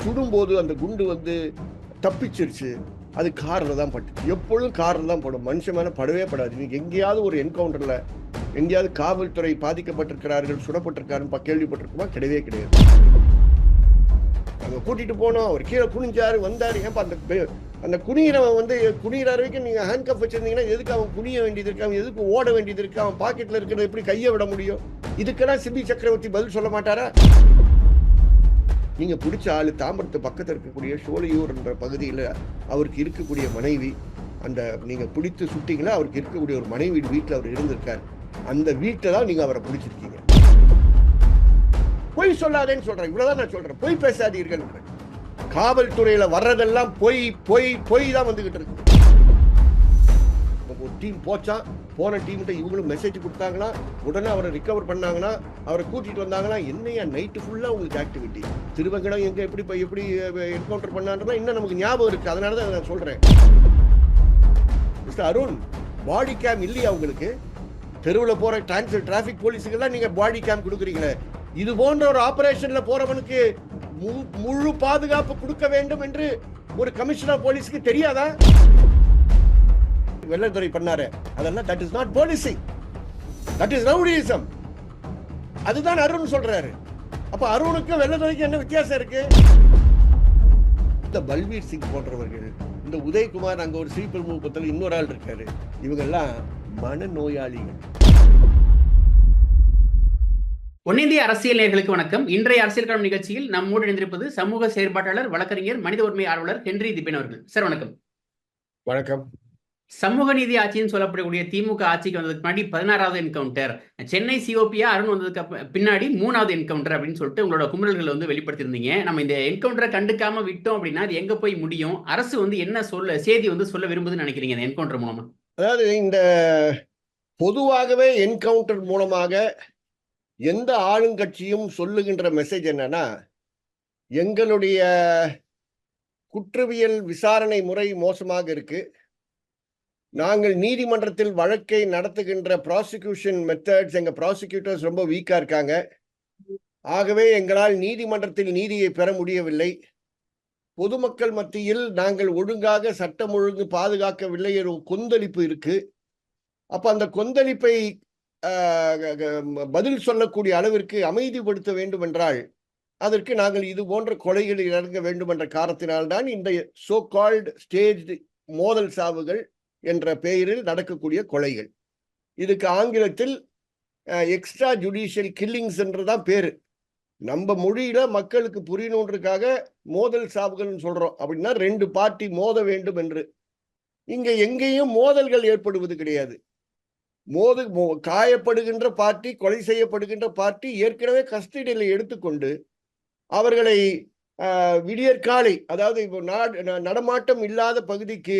சுடும்போது அந்த குண்டு தப்பிச்சிருச்சு. அது காரில் தான் பட்டுச்சு. எப்பொழுதும் காரில் தான் படும். மனுஷன் மேலே படவே படாது. நீங்கள் எங்கேயாவது ஒரு என்கவுண்டரில் எங்கேயாவது காவல்துறை பாதிக்கப்பட்டிருக்கிறார்கள், சுடப்பட்டிருக்காருன்னு கேள்விப்பட்டிருக்குமா? கிடையவே கிடையாது. அங்கே கூட்டிகிட்டு போனோம், அவர் கீழே குனிஞ்சாரு, வந்தார். ஏன்ப்பா அந்த குனிகிறவன் குனிகிற வரைக்கும் நீங்கள் ஹேண்ட் கப் வச்சுருந்தீங்கன்னா எதுக்கு அவன் குனிய வேண்டியது இருக்கு? அவன் எதுக்கு ஓட வேண்டியது இருக்கு? அவன் பாக்கெட்டில் இருக்கிறத எப்படி கையை விட முடியும்? இதுக்கெல்லாம் சிபி சக்கரவர்த்தி பதில் சொல்ல மாட்டாரா? நீங்கள் பிடிச்ச ஆள் தாம்பரத்து பக்கத்தில் இருக்கக்கூடிய சோலையூர் என்ற பகுதியில் அவருக்கு இருக்கக்கூடிய மனைவி, அந்த நீங்கள் பிடித்து சுட்டிங்களா, அவருக்கு இருக்கக்கூடிய ஒரு மனைவி வீட்டில் அவர் இருந்திருக்கார். அந்த வீட்டில் தான் நீங்கள் அவரை பிடிச்சிருக்கீங்க. பொய் சொல்லாதேன்னு சொல்கிறேன். இவ்வளோதான் நான் சொல்கிறேன். பொய் பேசாதீர்கள். காவல்துறையில் வர்றதெல்லாம் பொய் பொய் பொய் தான் வந்துக்கிட்டு இருக்கு. ஒரு டீம் போன டீம்கிட்ட இவங்களும் மெசேஜ் கொடுத்தாங்களா, உடனே அவரை ரிகவர் பண்ணாங்கன்னா, அவரை கூட்டிட்டு வந்தாங்களா. என்னையா நைட்டு ஃபுல்லாக உங்களுக்கு ஆக்டிவிட்டி. திருவங்கடம் எங்கே எப்படி என்கவுண்டர் பண்ணான்றதா இன்னும் நமக்கு ஞாபகம் இருக்குது. அதனால தான் நான் சொல்கிறேன். மிஸ்டர் அருண், பாடி கேம் இல்லையா உங்களுக்கு? தெருவில் போகிற டிராஃபிக் போலீஸுக்கெல்லாம் நீங்கள் பாடி கேம் கொடுக்குறீங்களே. இது போன்ற ஒரு ஆபரேஷனில் போகிறவனுக்கு முழு பாதுகாப்பு கொடுக்க வேண்டும் என்று ஒரு கமிஷனர் போலீஸுக்கு தெரியாதா? வெள்ளத்துறை பண்ணாரு. அதெல்லாம் that is not policing, that is rowdyism. அதுதான் அருண் சொல்றாரு. அப்ப அருணுக்கு வெள்ளத்துறைக்கு என்ன வித்தியாசம் இருக்கு? இந்த பல்வீர் சிங் போன்றவர்கள், இந்த உதயகுமார், அங்க ஒரு ஸ்ரீபெரும்புத்தூர்ல இன்னொரு ஆள் இருக்காரு, இவங்க எல்லாம் மனநோயாளிகள். ஒன்னிந்திய அரசியல் நேயர்களுக்கு வணக்கம். இன்றைய அரசியல் களம் நிகழ்ச்சியில் நம்மோடு இணைந்திருப்பது சமூக செயற்பாட்டாளர், வழக்கறிஞர், மனித உரிமை ஆர்வலர் ஹென்றி திபேன் அவர்கள். சார் வணக்கம். வணக்கம். சமூக நீதி ஆட்சின்னு சொல்லப்படக்கூடிய திமுக ஆட்சிக்கு வந்ததுக்கு முன்னாடி 16வது என்கவுண்டர், சென்னை சிஓபியா அருண் வந்ததுக்கு பின்னாடி 3வது என்கவுண்டர் அப்படின்னு சொல்லிட்டு உங்களோட குமுறல்களை வெளிப்படுத்தியிருந்தீங்க. நம்ம இந்த என்கவுண்டரை கண்டுக்காம விட்டோம் அப்படின்னா அது எங்க போய் முடியும்? அரசு என்ன செய்தி சொல்ல விரும்புதுன்னு நினைக்கிறீங்க இந்த என்கவுண்டர் மூலமா? அதாவது இந்த பொதுவாகவே என்கவுண்டர் மூலமாக எந்த ஆளுங்கட்சியும் சொல்லுகின்ற மெசேஜ் என்னன்னா, எங்களுடைய குற்றவியல் விசாரணை முறை மோசமாக இருக்கு, நாங்கள் நீதிமன்றத்தில் வழக்கை நடத்துகின்ற ப்ராசிக்யூஷன் மெத்தட்ஸ், எங்க ப்ராசிக்யூட்டர்ஸ் ரொம்ப வீக்கா இருக்காங்க, ஆகவே எங்களால் நீதிமன்றத்தில் நீதியை பெற முடியவில்லை, பொதுமக்கள் மத்தியில் நாங்கள் ஒழுங்காக சட்டம் ஒழுங்கு பாதுகாக்கவில்லை என்ற கொந்தளிப்பு இருக்கு. அப்ப அந்த கொந்தளிப்பை பதில் சொல்லக்கூடிய அளவிற்கு அமைதிப்படுத்த வேண்டும் என்றால் அதற்கு நாங்கள் இது போன்ற கொலைகளில் இறங்க வேண்டும் என்ற காரணத்தினால்தான் இந்த சோ கால்டு ஸ்டேஜ் மோதல் சாவுகள் என்ற பெயரில் நடக்கக்கூடிய கொலைகள். இதுக்கு ஆங்கிலத்தில் எக்ஸ்ட்ரா ஜுடிஷியல் கில்லிங்ஸ் என்றுதான் பேரு. நம்ம மொழியில மக்களுக்கு புரியணுன்றதுக்காக மோதல் சாவுகள்னு சொல்றோம். அப்படின்னா 2 பார்ட்டி மோத வேண்டும் என்று. இங்க எங்கேயும் மோதல்கள் ஏற்படுவது கிடையாது. காயப்படுகின்ற பார்ட்டி, கொலை செய்யப்படுகின்ற பார்ட்டி ஏற்கனவே கஸ்டடியில் எடுத்துக்கொண்டு அவர்களை விடியற்காலை, அதாவது இப்போ நடமாட்டம் இல்லாத பகுதிக்கு,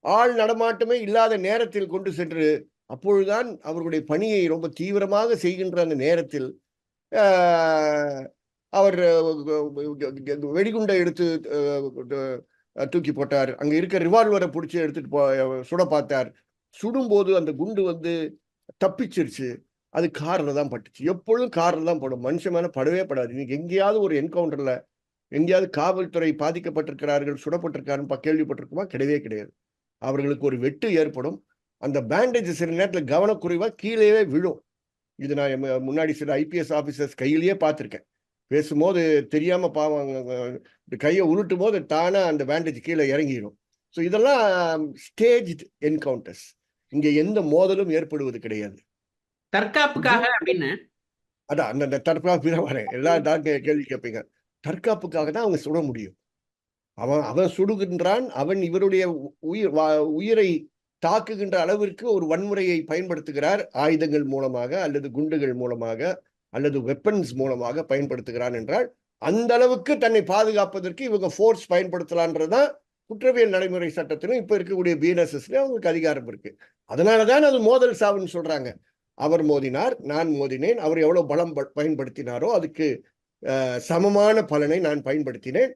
ஆள் நடமாட்டமே இல்லாத நேரத்தில் கொண்டு சென்று, அப்பொழுதுதான் அவர்களுடைய பணியை ரொம்ப தீவிரமாக செய்கின்ற அந்த நேரத்தில் அவர் வெடிகுண்டை எடுத்து தூக்கி போட்டார். அங்க இருக்க ரிவால்வரை பிடிச்சி எடுத்துட்டு சுட பார்த்தார். சுடும்போது அந்த குண்டு தப்பிச்சிருச்சு. அது காரில் தான் பட்டுச்சு. எப்பொழுதும் காரில் தான் படும். மனுஷன் மேலே படவே படாது. இன்னைக்கு எங்கேயாவது ஒரு என்கவுண்டரில் எங்கேயாவது காவல்துறை பாதிக்கப்பட்டிருக்கிறார்கள், சுடப்பட்டிருக்காருன்னு கேள்விப்பட்டிருக்குமா? கிடையவே கிடையாது. அவர்களுக்கு ஒரு வெட்டு ஏற்படும். அந்த பேண்டேஜ் சில நேரத்தில் கவனக்குறைவாக கீழேயே விழும். இது நான் முன்னாடி சில ஐபிஎஸ் ஆஃபீஸர்ஸ் கையிலேயே பார்த்துருக்கேன். பேசும்போது தெரியாமல் பாவம் கையை உருட்டும் போது தானே அந்த பேண்டேஜ் கீழே இறங்கிடும். ஸோ இதெல்லாம் ஸ்டேஜ்டு என்கவுண்டர்ஸ். இங்க எந்த மோதலும் ஏற்படுவது கிடையாது. தற்காப்புக்காக அப்படின்னு அதான் அந்த தற்காப்பு தான் வரேன். எல்லாரும் கேள்வி கேட்பீங்க. தற்காப்புக்காக தான் அவங்க சுட முடியும். அவன் சுடுகின்றான். அவன் இவருடைய உயிரை தாக்குகின்ற அளவிற்கு ஒரு வன்முறையை பயன்படுத்துகிறார். ஆயுதங்கள் மூலமாக அல்லது குண்டுகள் மூலமாக அல்லது வெப்பன்ஸ் மூலமாக பயன்படுத்துகிறான் என்றால் அந்த அளவுக்கு தன்னை பாதுகாப்பதற்கு இவங்க ஃபோர்ஸ் பயன்படுத்தலான்றதான் குற்றவியல் நடைமுறை சட்டத்திலும் இப்ப இருக்கக்கூடிய பிஎன்எஸ்எஸ்ல அவங்களுக்கு அதிகாரம் இருக்கு. அதனாலதான் அது மோதல் சாவுன்னு சொல்றாங்க. அவர் மோதினார், நான் மோதினேன். அவர் எவ்வளவு பலம் பயன்படுத்தினாரோ அதுக்கு சமமான பலனை நான் பயன்படுத்தினேன்.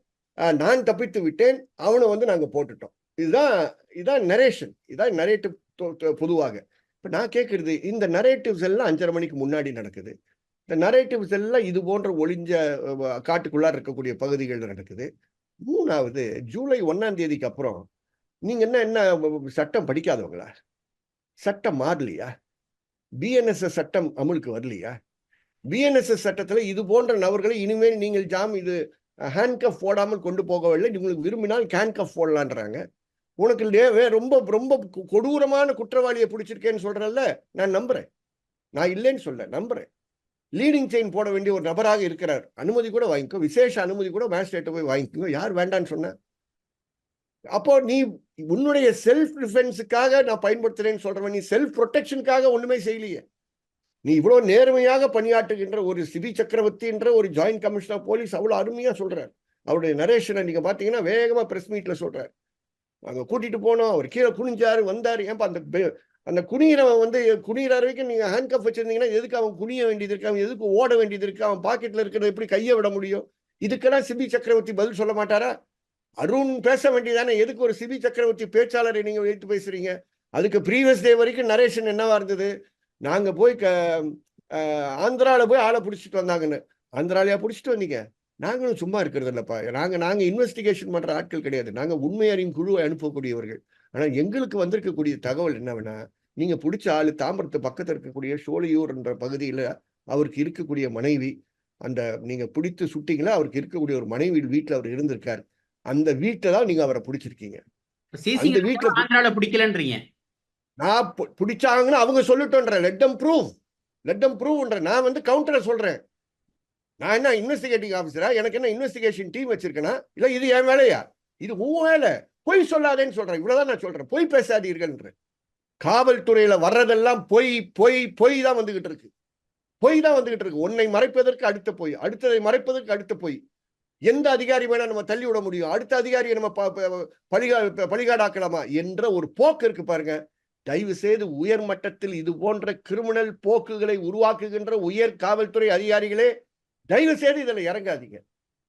நான் தப்பித்து விட்டேன், அவனை நாங்க போட்டுட்டோம். இதுதான் நரேஷன், இதான் நரேட்டிவ் பொதுவாக. இப்ப நான் கேட்கறது, இந்த நரேட்டிவ்ஸ் எல்லாம் 5:30 மணிக்கு முன்னாடி நடக்குது. இந்த நரேட்டிவ்ஸ் எல்லாம் இது போன்ற ஒளிஞ்ச காட்டுக்குள்ளார இருக்கக்கூடிய பகுதிகள் நடக்குது. 3வது ஜூலை 1ஆம் தேதிக்கு அப்புறம் நீங்க என்ன சட்டம் படிக்காதவங்களா? சட்டம் மாறலையா? பிஎன்எஸ்எஸ் சட்டம் அமலுக்கு வரலையா? பிஎன்எஸ்எஸ் சட்டத்துல இது போன்ற நபர்களை இனிமேல் நீங்கள் இது ஹேண்ட்கஃப் போடாமல் கொண்டு போகவில்லை, உங்களுக்கு விரும்பினால் ஹேண்ட்கஃப் போடலான்றாங்க. உனக்கு ரொம்ப ரொம்ப கொடூரமான குற்றவாளியை பிடிச்சிருக்கேன்னு சொல்றல்ல, நான் நம்புறேன். நான் இல்லைன்னு சொல்ல, நம்புறேன். லீடிங் செயின் போட வேண்டிய ஒரு நபராக இருக்கிறார். அனுமதி கூட வாங்கிக்கோ, விசேஷ அனுமதி கூட மேஜிஸ்ட்ரேட்டை போய் வாங்கிக்கோ. யார் வேண்டான்னு சொன்ன? அப்போ நீ உன்னுடைய செல்ஃப் டிஃபென்ஸுக்காக நான் பயன்படுத்துறேன்னு சொல்றவன், நீ செல்ஃப் ப்ரொடெக்ஷனுக்காக ஒண்ணுமே செய்யலையே. நீ இவ்வளவு நேர்மையாக பணியாற்றுகின்ற ஒரு சிபி சக்கரவர்த்தி என்ற ஒரு ஜாயிண்ட் கமிஷனர் போலீஸ் அவ்வளவு அருமையா சொல்றார். அவருடைய நரேஷனை நீங்க பாத்தீங்கன்னா வேகமா பிரஸ் மீட்ல சொல்றாரு. அங்க கூட்டிட்டு போனோம், அவர் கீழே குனிஞ்சாரு, வந்தாரு. ஏன்பா அந்த குனிகிறவன் குனிகிற வரைக்கும் நீங்க ஹேண்ட் கப் வச்சிருந்தீங்கன்னா எதுக்கு அவன் குனிய வேண்டியது இருக்கு, அவன் எதுக்கு ஓட வேண்டியது இருக்கு, அவன் பாக்கெட்ல இருக்கிறத எப்படி கையை விட முடியும்? இதுக்கெல்லாம் சிபி சக்கரவர்த்தி பதில் சொல்ல மாட்டாரா? அருண் பேச வேண்டியதானே? எதுக்கு ஒரு சிபி சக்கரவர்த்தி பேச்சாளரை நீங்க வைத்து பேசுறீங்க? அதுக்கு ப்ரீவியஸ் டே வரைக்கும் நரேஷன் என்னவா இருந்தது? நாங்க போய் ஆந்திரால போய் ஆளை பிடிச்சிட்டு வந்தாங்கன்னு. ஆந்திராலையா பிடிச்சிட்டு வந்தீங்க? நாங்களும் சும்மா இருக்கிறது இல்லப்பா. நாங்க இன்வெஸ்டிகேஷன் பண்ற ஆட்கள் கிடையாது. நாங்க உண்மை அறியும் குழுவை அனுப்பக்கூடியவர்கள். ஆனா எங்களுக்கு வந்திருக்கக்கூடிய தகவல் என்னவென்னா, நீங்க பிடிச்ச ஆளு தாம்பரத்து பக்கத்துல இருக்கக்கூடிய சோழியூர் என்ற பகுதியில அவருக்கு இருக்கக்கூடிய மனைவி, அந்த நீங்க பிடித்து சுட்டீங்களா, அவருக்கு இருக்கக்கூடிய ஒரு மனைவி வீட்டுல அவர் இருந்திருக்காரு. அந்த வீட்டுல தான் நீங்க அவரை பிடிச்சிருக்கீங்க. அந்த வீட்டுல ஆந்திரால பிடிக்கலன்றீங்க. நான் பிடிச்சாங்கன்னு அவங்க சொல்லட்டோன்ற. Let them ப்ரூவ்ன்ற. நான் கவுண்டரை சொல்றேன். நான் என்ன இன்வெஸ்டிகேட்டிங் ஆஃபீஸரா? எனக்கு என்ன இன்வெஸ்டிகேஷன் டீம் வச்சிருக்கேனா? இல்ல இது என் வேலையா? இது உன் வேலை. பொய் சொல்லாதேன்னு சொல்றேன். இவ்வளவுதான் நான் சொல்றேன். பொய் பேசாதீர்கள். காவல்துறையில வர்றதெல்லாம் பொய் பொய் பொய் தான் வந்துகிட்டு இருக்கு. பொய் தான் வந்துகிட்டு இருக்கு. ஒன்னை மறைப்பதற்கு அடுத்த பொய், அடுத்ததை மறைப்பதற்கு அடுத்த பொய். எந்த அதிகாரி வேணா நம்ம தள்ளி விட முடியும், அடுத்த அதிகாரியை நம்ம பலிகாடாக்கலாமா என்ற ஒரு போக்கு இருக்கு பாருங்க. தயவு செய்து உயர் மட்டத்தில் இது போன்ற கிரிமினல் போக்குகளை உருவாக்குகின்ற உயர் காவல்துறை அதிகாரிகளே, தயவு செய்து இதுல இறங்காதீங்க.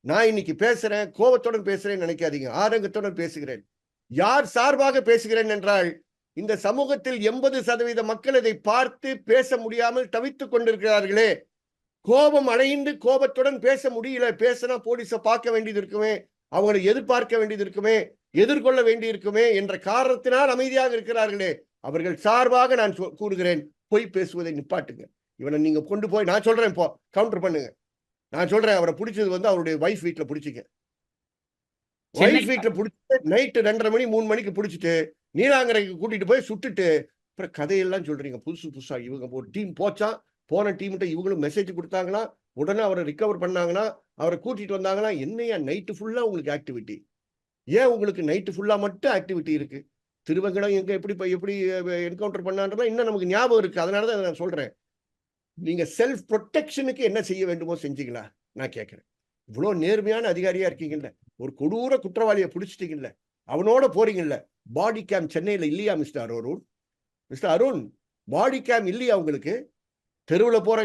நான் இன்னைக்கு பேசுறேன், கோபத்துடன் பேசுறேன்னு நினைக்காதீங்க. ஆதங்கத்துடன் பேசுகிறேன். யார் சார்பாக பேசுகிறேன் என்றால், இந்த சமூகத்தில் 80% மக்கள் இதை பார்த்து பேச முடியாமல் தவித்துக் கொண்டிருக்கிறார்களே. கோபம் அடைந்து கோபத்துடன் பேச முடியல, பேசினா போலீஸை பார்க்க வேண்டியது இருக்குமே, அவங்களை எதிர்பார்க்க வேண்டியது இருக்குமே, எதிர்கொள்ள வேண்டி இருக்குமே என்ற காரணத்தினால் அமைதியாக இருக்கிறார்களே, அவர்கள் சார்பாக நான் கூறுகிறேன், பொய் பேசுவதை நிப்பாட்டுங்க. இவனை நீங்க கொண்டு போய், நான் சொல்றேன், இப்போ கவுண்டர் பண்ணுங்க. நான் சொல்றேன், அவரை பிடிச்சது அவருடைய வைஃப் வீட்டுல பிடிச்சிக்க. வைஃப் வீட்டுல பிடிச்சிட்டு நைட்டு 2:30 மணி 3 மணிக்கு பிடிச்சிட்டு நீலாங்கரைக்கு கூட்டிட்டு போய் சுட்டுட்டு அப்புறம் கதையெல்லாம் சொல்றீங்க. புதுசா இவங்க ஒரு டீம் போச்சா, போன டீம்கிட்ட இவங்களும் மெசேஜ் கொடுத்தாங்களா, உடனே அவரை ரிகவர் பண்ணாங்கன்னா, அவரை கூட்டிட்டு வந்தாங்களா. என்னையா நைட்டு ஃபுல்லா உங்களுக்கு ஆக்டிவிட்டி? ஏன் உங்களுக்கு நைட்டு ஃபுல்லா மட்டும் ஆக்டிவிட்டி இருக்கு? திருவங்கடம் எங்க எப்படி என்கவுண்டர் பண்ணான்றதா இன்னும் நமக்கு ஞாபகம் இருக்கு. அதனாலதான் நான் சொல்றேன், நீங்க செல்ஃப் ப்ரொடெக்ஷனுக்கு என்ன செய்ய வேண்டுமோ செஞ்சீங்களா? நான் கேட்கிறேன். இவ்வளவு நேர்மையான அதிகாரியா இருக்கீங்கல்ல, ஒரு கொடூர குற்றவாளியை பிடிச்சிட்டீங்கல்ல, அவனோட போறீங்கல்ல. பாடி கேம் சென்னையில இல்லையா மிஸ்டர் அருண்? பாடி கேம் இல்லையா உங்களுக்கு? தெருவில் போற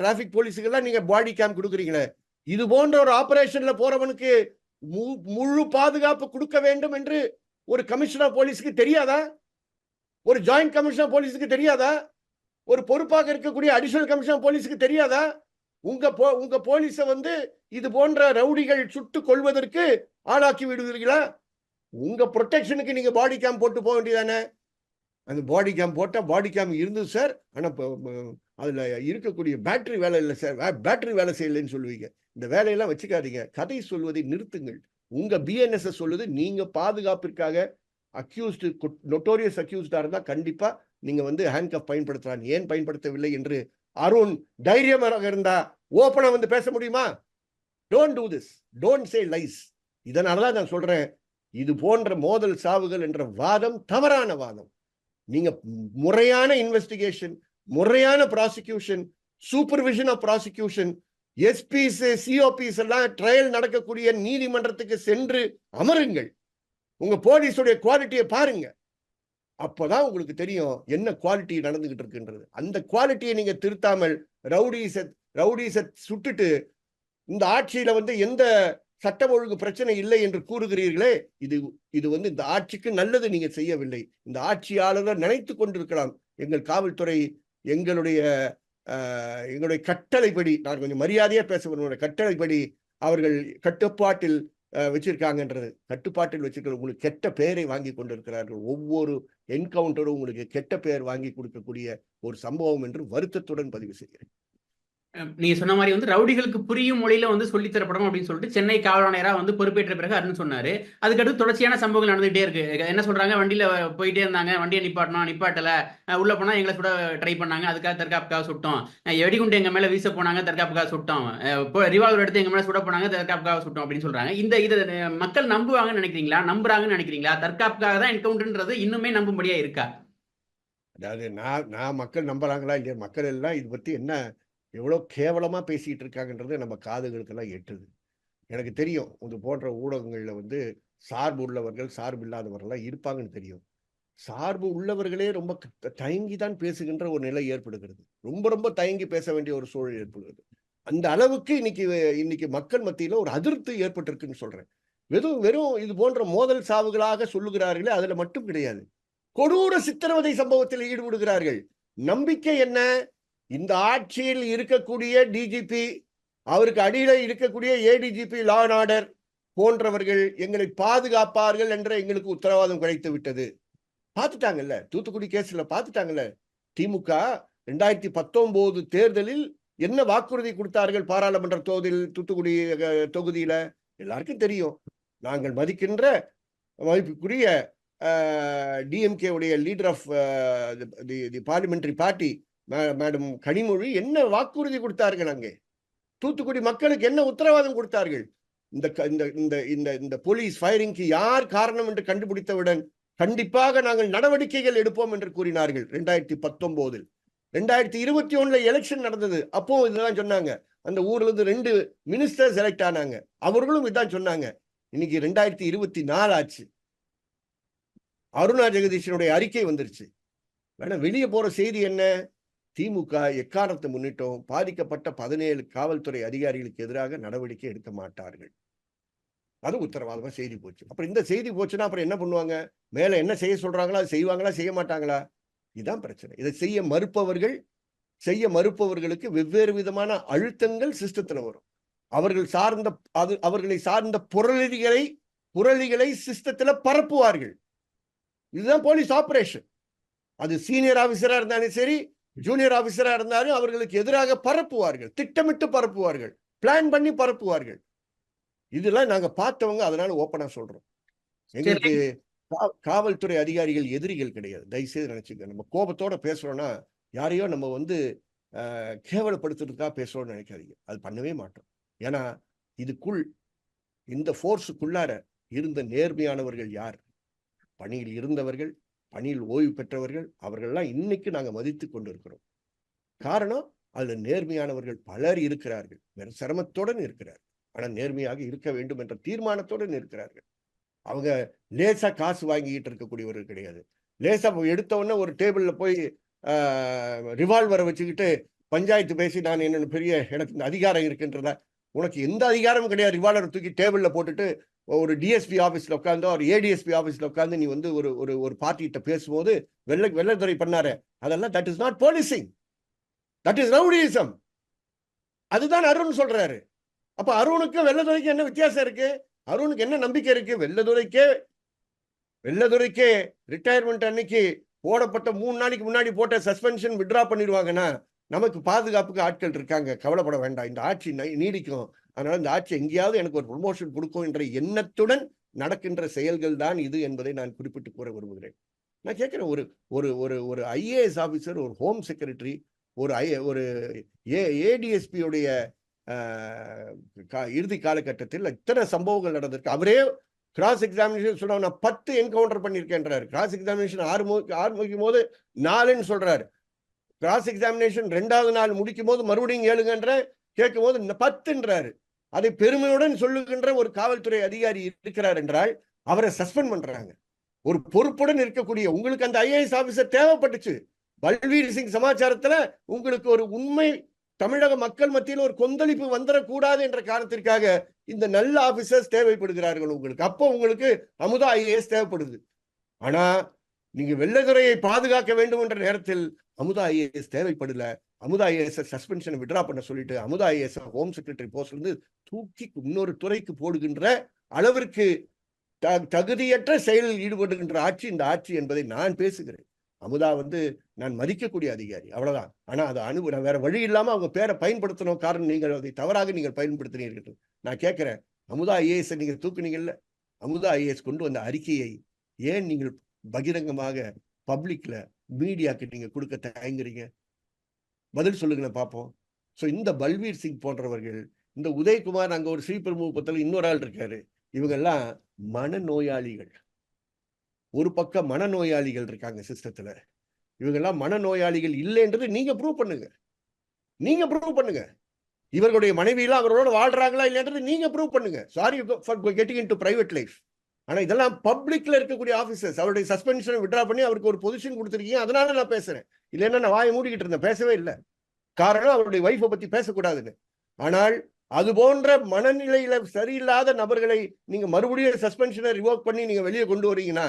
டிராபிக் போலீஸுக்கெல்லாம் நீங்க பாடி கேம் கொடுக்குறீங்களே. இது போன்ற ஒரு ஆபரேஷன்ல போறவனுக்கு முழு பாதுகாப்பு கொடுக்க வேண்டும் என்று ஒரு கமிஷனர் போலீஸுக்கு தெரியாதா? ஒரு ஜாயிண்ட் கமிஷனர் போலீஸுக்கு தெரியாதா? ஒரு பொறுப்பாக இருக்கக்கூடிய அடிஷனல் கமிஷனர் போலீஸுக்கு தெரியாதா? உங்க போலீஸ இது போன்ற ரவுடிகள் சுட்டு கொள்வதற்கு ஆளாக்கி விடுவீர்களா? உங்க ப்ரொடெக்ஷனுக்கு நீங்க பாடி கேம் போட்டு போக வேண்டியதானே? அந்த பாடி கேம் போட்டா பாடி கேம் இருந்தது சார், ஆனா அதுல இருக்கக்கூடிய பேட்டரி வேலை இல்லை சார், பேட்டரி வேலை செய்யலைன்னு சொல்லுவீங்க. இந்த வேலையெல்லாம் வச்சுக்காதீங்க. கதை சொல்வதை நிறுத்துங்கள். உங்க பிஎன்எஸ் சொல்லுது, நீங்க பாதுகாப்பிற்காக அக்யூஸ்டு, நோட்டோரியஸ் அக்யூஸ்டா இருந்தா கண்டிப்பா நீங்க ஹேண்ட்கஃப் பயன்படுத்தலாம். ஏன் பயன்படுத்தவில்லை என்று அருண் தைரியமாக இருந்தா ஓப்பனா பேச முடியுமா? Don't do this, don't say lies. இதனாலதான் நான் சொல்றேன், இது போன்ற மோதல் சாவுகள் என்ற வாதம் தவறான வாதம். நீங்க முறையான இன்வெஸ்டிகேஷன், முறையான ப்ராசிக்யூஷன், சூப்பர்விஷன் ஆஃப் ப்ராசிக்யூஷன், எஸ்பிஸ் சிஓபிஸ் எல்லாம் ட்ரையல் நடக்கக்கூடிய நீதிமன்றத்துக்கு சென்று அமருங்கள். உங்க போலீஸுடைய குவாலிட்டியை பாருங்க. அப்பதான் உங்களுக்கு தெரியும் என்ன குவாலிட்டி நடந்துகிட்டு இருக்குன்றது. அந்த குவாலிட்டியை நீங்க திருத்தாமல் ரவுடிஸ சுட்டுட்டு இந்த ஆட்சியில எந்த சட்டம் ஒழுங்கு பிரச்சனை இல்லை என்று கூறுகிறீர்களே, இது இந்த ஆட்சிக்கு நல்லது நீங்க செய்யவில்லை. இந்த ஆட்சியாளர்கள் நினைத்து கொண்டிருக்கலாம், எங்கள் காவல்துறை எங்களுடைய எங்களுடைய கட்டளைப்படி, நான் கொஞ்சம் மரியாதையாக பேச விரும்புகிறேன், கட்டளைப்படி அவர்கள் கட்டுப்பாட்டில் வச்சிருக்காங்கன்றது. கட்டுப்பாட்டில் வச்சிருக்கிற உங்களுக்கு கெட்ட பெயரை வாங்கி கொண்டிருக்கிறார்கள். ஒவ்வொரு என்கவுண்டரும் உங்களுக்கு கெட்ட பெயர் வாங்கி கொடுக்கக்கூடிய ஒரு சம்பவம் என்று வருத்தத்துடன் பதிவு செய்கிறேன். நீங்க சொன்ன மாதிரி வந்து ரவுடிகளுக்கு புரியும் மொழியில வந்து சொல்லி தரப்படும் அப்படின்னு சொல்லிட்டு சென்னை காவல் ஆணையரா வந்து பொறுப்பேற்ற பிறகு அருண் சொன்னாரு. அதுக்கடுத்து தொடர்ச்சியான சம்பவங்கள் நடந்துகிட்டே இருக்கு. என்ன சொல்றாங்க, வண்டியில போயிட்டே இருந்தாங்க, வண்டியை நிப்பாட்டணும், நிப்பாட்டல, உள்ள போனா எங்களை சுட ட்ரை பண்ணாங்க, அதுக்காக தற்காப்புக்காக சுட்டோம், வெடிகுண்டு எங்க மேல வீச போனாங்க, தற்காப்புக்காக சுட்டோம், ரிவால்வர் எடுத்து எங்க மேல சுட போனாங்க, தற்காப்புக்காக சுட்டோம் அப்படின்னு சொல்றாங்க. இதை மக்கள் நம்புவாங்கன்னு நினைக்கிறீங்களா, நம்புறாங்கன்னு நினைக்கிறீங்களா? தற்காப்புக்காக தான் என்கவுண்டர்ன்றது இன்னுமே நம்பும்படியா இருக்கா? அதாவது நான் மக்கள் நம்புறாங்களா இல்லையா, மக்கள் எல்லாம் இது பத்தி என்ன எவ்வளோ கேவலமா பேசிட்டு இருக்காங்கன்றது நம்ம காதுகளுக்கெல்லாம் எட்டுது. எனக்கு தெரியும் இது போன்ற ஊடகங்கள்ல வந்து சார்பு உள்ளவர்கள் சார்பு இல்லாதவர்கள்லாம் இருப்பாங்கன்னு தெரியும். சார்பு உள்ளவர்களே ரொம்ப தயங்கி தான் பேசுகின்ற ஒரு நிலை ஏற்படுகிறது. ரொம்ப ரொம்ப தயங்கி பேச வேண்டிய ஒரு சூழல் ஏற்படுகிறது. அந்த அளவுக்கு இன்னைக்கு மக்கள் மத்தியில ஒரு அதிருப்தி ஏற்பட்டிருக்குன்னு சொல்றேன். வெறும் இது போன்ற மோதல் சாவுகளாக சொல்லுகிறார்களே, அதுல மட்டும் கிடையாது, கொடூர சித்திரவதை சம்பவத்தில் ஈடுபடுகிறார்கள். நம்பிக்கை என்ன? இந்த ஆட்சியில் இருக்கக்கூடிய டிஜிபி, அவருக்கு அடியில இருக்கக்கூடிய ஏடிஜிபி லா அண்ட் ஆர்டர் போன்றவர்கள் எங்களை பாதுகாப்பார்கள் என்ற எங்களுக்கு உத்தரவாதம் கிடைத்து விட்டது. பார்த்துட்டாங்கல்ல, தூத்துக்குடி கேஸ்ல பார்த்துட்டாங்கல்ல. திமுக 2019 தேர்தலில் என்ன வாக்குறுதி கொடுத்தார்கள் பாராளுமன்ற தூத்துக்குடி தொகுதியில எல்லாருக்கும் தெரியும். நாங்கள் மதிக்கின்ற மதிப்புக்குரிய டிஎம்கே உடைய leader of the parliamentary party madam Kanimozhi என்ன வாக்குறுதி கொடுத்தார்கள்? அங்கே தூத்துக்குடி மக்களுக்கு என்ன உத்தரவாதம் கொடுத்தார்கள்? இந்த போலீஸ் ஃபயரிங்க்கு யார் காரணம் என்று கண்டுபிடித்தவுடன் கண்டிப்பாக நாங்கள் நடவடிக்கைகள் எடுப்போம் என்று கூறினார்கள். 2019 2021 எலெக்ஷன் நடந்தது. அப்போ இதுதான் சொன்னாங்க. அந்த ஊர்ல இருந்து 2 மினிஸ்டர் செலக்ட் ஆனாங்க, அவர்களும் இதான் சொன்னாங்க. இன்னைக்கு 2024 ஆச்சு. அருணா ஜெகதீஷனுடைய அறிக்கை வந்துருச்சு. வேணா வெளியே போற செய்தி என்ன? திமுக எக்காரணத்தை முன்னிட்டும் பாதிக்கப்பட்ட 17 காவல்துறை அதிகாரிகளுக்கு எதிராக நடவடிக்கை எடுக்க மாட்டார்கள். அது உத்தரவாதமா செய்தி போச்சு. அப்புறம் இந்த செய்தி போச்சுன்னா அப்புறம் என்ன பண்ணுவாங்க? மேல என்ன செய்ய சொல்றாங்களா அது செய்வாங்களா, செய்ய மாட்டாங்களா? இதுதான் பிரச்சனை. இதை செய்ய மறுப்பவர்களுக்கு வெவ்வேறு விதமான அழுத்தங்கள் சிஸ்டத்துல வரும். அவர்களை சார்ந்த புரளிகளை சிஸ்டத்துல பரப்புவார்கள். இதுதான் போலீஸ் ஆபரேஷன். அது சீனியர் ஆபீசரா இருந்தாலும் சரி, ஜூனியர் ஆபீசரா இருந்தாலும் அவர்களுக்கு எதிராக பரப்புவார்கள், திட்டமிட்டு பரப்புவார்கள், பிளான் பண்ணி பரப்புவார்கள். இதெல்லாம் நாங்க பார்த்தவங்க, அதனால ஓப்பனா சொல்றோம். எங்களுக்கு காவல்துறை அதிகாரிகள் எதிரிகள் கிடையாது. தயவுசெய்து நினைச்சுங்க. நம்ம கோபத்தோட பேசுறோம்னா யாரையோ நம்ம வந்து கேவலப்படுத்துறதுக்காக பேசுறோம்னு நினைக்காதீங்க. அது பண்ணவே மாட்டோம். ஏன்னா இந்த போர்ஸுக்குள்ளார இருந்த நேர்மையானவர்கள் யார்? பணியில் இருந்தவர்கள், பணியில் ஓய்வு பெற்றவர்கள், அவர்கள்லாம் இன்னைக்கு நாங்க மதித்து கொண்டிருக்கிறோம். காரணம், அதுல நேர்மையானவர்கள் பலர் இருக்கிறார்கள். வேற சிரமத்துடன் இருக்கிறார்கள், ஆனா நேர்மையாக இருக்க வேண்டும் என்ற தீர்மானத்துடன் இருக்கிறார்கள். அவங்க லேசா காசு வாங்கிட்டு இருக்கக்கூடியவர்கள் கிடையாது. லேசா எடுத்த உடனே ஒரு டேபிள்ல போய் ரிவால்வரை வச்சுக்கிட்டு பஞ்சாயத்து பேசி நான் என்ன பெரிய எனக்கு இந்த அதிகாரம் இருக்குன்றத, உனக்கு எந்த அதிகாரமும் கிடையாது. ரிவால்வரை தூக்கி டேபிள்ல போட்டுட்டு ஒரு டிஎஸ்பி ஆபீஸ்ல உட்கார்ந்தோ ஒரு ஏடிஎஸ்பி ஆபீஸ்ல உட்கார்ந்து நீ வந்து ஒரு பார்ட்டிகிட்ட பேசும்போது வெள்ளத்துறை பண்ணாரு, அதெல்லாம் that is not policing, that is rowdyism. அதுதான் அருண் சொல்றாரு. அப்ப அருணுக்கு வெள்ளத்துறைக்கு என்ன வித்தியாசம் இருக்கு? அருணுக்கு என்ன நம்பிக்கை இருக்கு? வெள்ளத்துறைக்கே ரிட்டையர்மெண்ட் அன்னைக்கு போடப்பட்ட 3 நாளைக்கு முன்னாடி போட்ட சஸ்பென்ஷன் வித்ரா பண்ணிடுவாங்கன்னா நமக்கு பாதுகாப்புக்கு ஆட்கள் இருக்காங்க, கவலைப்பட வேண்டாம், இந்த ஆட்சி நீடிக்கும், அதனால இந்த ஆட்சி எங்கேயாவது எனக்கு ஒரு ப்ரொமோஷன் கொடுக்கும் என்ற எண்ணத்துடன் நடக்கின்ற செயல்கள் தான் இது என்பதை நான் குறிப்பிட்டு கூற விரும்புகிறேன். நான் கேட்கிறேன், ஒரு ஐஏஎஸ் ஆபீசர், ஒரு ஹோம் செக்ரட்டரி, ஒரு ஏடிஎஸ்பியுடைய இறுதி காலகட்டத்தில் இத்தனை சம்பவங்கள் நடந்திருக்கு. அவரே கிராஸ் எக்ஸாமினேஷன் சொல்ற, நான் 10 என்கவுண்டர் பண்ணியிருக்கேன்றாரு. கிராஸ் எக்ஸாமினேஷன் ஆரம்பிக்கும் போது 4ன்னு சொல்றாரு. கிராஸ் எக்ஸாமினேஷன் 2வது நாள் முடிக்கும் போது மறுபடியும் 7ங்கன்ற, கேட்கும் போது 10ன்றாரு. அதை பெருமையுடன் சொல்லுகின்ற ஒரு காவல்துறை அதிகாரி இருக்கிறார் என்றால் அவரை சஸ்பெண்ட் பண்றாங்க. ஒரு பொறுப்புடன் இருக்கக்கூடிய உங்களுக்கு அந்த ஐஏஎஸ் ஆபீசர் தேவைப்பட்டுச்சு. பல்வீர் சிங் சமாச்சாரத்துல உங்களுக்கு ஒரு உண்மை தமிழக மக்கள் மத்தியில் ஒரு கொந்தளிப்பு வந்துடக்கூடாது என்ற காரணத்திற்காக இந்த நல்ல ஆபீசர்ஸ் தேவைப்படுகிறார்கள் உங்களுக்கு. அப்போ உங்களுக்கு அமுதா ஐஏஎஸ் தேவைப்படுது. ஆனா நீங்க வெள்ளத்துறையை பாதுகாக்க வேண்டும் என்ற நேரத்தில் அமுதா ஐஏஎஸ் தேவைப்படல. அமுதா ஐஏஎஸ் சஸ்பென்ஷனை விட்ரா பண்ண சொல்லிட்டு அமுதா ஐஏஎஸ் ஹோம் செக்ரட்டரி போஸ்ட்ல இருந்து தூக்கி இன்னொரு துறைக்கு போடுகின்ற அளவிற்கு தகுதியற்ற செயலில் ஈடுபடுகின்ற ஆட்சி இந்த ஆட்சி என்பதை நான் பேசுகிறேன். அமுதா நான் மதிக்கக்கூடிய அதிகாரி, அவ்வளவுதான். ஆனா அது நான் வேற வழி இல்லாம அவங்க பேரை பயன்படுத்தணும். காரணம் நீங்கள் அதை தவறாக நீங்கள் பயன்படுத்தினீர்கள். நான் கேட்கிறேன், அமுதா ஐஏஎஸ் நீங்க தூக்குனீங்கல்ல, அமுதா ஐஏஎஸ் கொண்டு வந்த அறிக்கையை ஏன் நீங்கள் பகிரங்கமாக பப்ளிக்ல மீடியாக்கு நீங்க கொடுக்க தயங்குறீங்க? பதில் சொல்லுங்களேன் பார்ப்போம். ஸோ இந்த பல்வீர் சிங் போன்றவர்கள், இந்த உதயகுமார், அங்க ஒரு ஸ்ரீபெரும்புத்தூர்ல இன்னொரு ஆள் இருக்காரு, இவங்கெல்லாம் மனநோயாளிகள். ஒரு பக்கம் மனநோயாளிகள் இருக்காங்க சிஸ்டத்துல. இவங்கெல்லாம் மனநோயாளிகள் இல்லைன்றது நீங்க ப்ரூவ் பண்ணுங்க. நீங்க ப்ரூவ் பண்ணுங்க. இவர்களுடைய மனைவியெல்லாம் அவர்களோட வாழ்றாங்களா இல்லைன்றது நீங்க ப்ரூவ் பண்ணுங்க. Sorry for getting into private life. ஆனா இதெல்லாம் பப்ளிக்ல இருக்கக்கூடிய ஆபீசர்ஸ். அவருடைய சஸ்பென்ஷனை விட்ரா பண்ணி அவருக்கு ஒரு பொசிஷன் கொடுத்துருக்கீங்க. அதனால நான் பேசுறேன். இல்லைன்னா நான் வாயை மூடிக்கிட்டு இருந்தேன், பேசவே இல்லை. காரணம் அவருடைய வைஃபை பத்தி பேசக்கூடாதுன்னு. ஆனால் அது போன்ற மனநிலையில சரியில்லாத நபர்களை நீங்க மறுபடியும் சஸ்பென்ஷனை ரிவோக் பண்ணி நீங்க வெளியே கொண்டு வரீங்கன்னா,